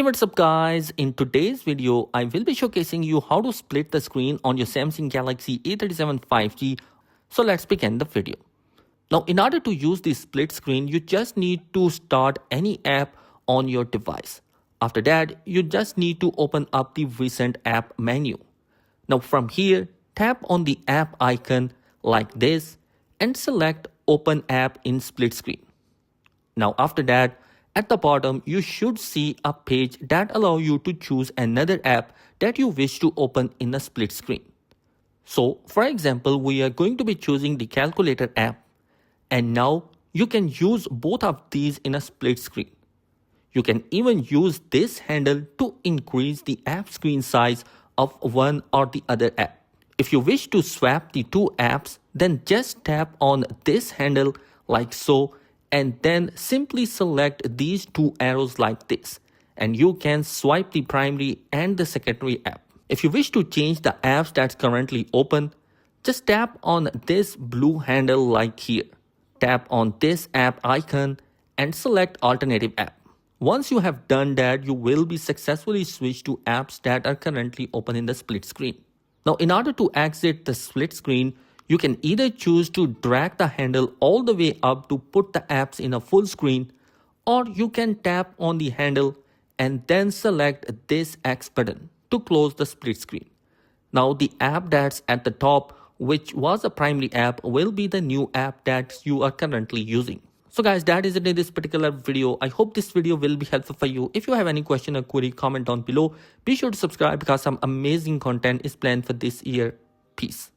Hey, what's up guys? In today's video, I will be showcasing you how to split the screen on your Samsung Galaxy A37 5G. So let's begin the video. Now, in order to use the split screen, you just need to start any app on your device. After that, you just need to open up the recent app menu. Now from here, tap on the app icon like this and select open app in split screen. Now after that, at the bottom, you should see a page that allows you to choose another app that you wish to open in a split screen. So for example, we are going to be choosing the calculator app, and now you can use both of these in a split screen. You can even use this handle to increase the app screen size of one or the other app. If you wish to swap the two apps, then just tap on this handle like so, and then simply select these two arrows like this, and you can swipe the primary and the secondary app. If you wish to change the apps that's currently open, just tap on this blue handle like here. Tap on this app icon and select alternative app. Once you have done that, you will be successfully switched to apps that are currently open in the split screen. Now, in order to exit the split screen, you can either choose to drag the handle all the way up to put the apps in a full screen, or you can tap on the handle and then select this X button to close the split screen. Now the app that's at the top, which was a primary app, will be the new app that you are currently using. So guys, that is it in this particular video. I hope this video will be helpful for you. If you have any question or query, comment down below. Be sure to subscribe because some amazing content is planned for this year. Peace.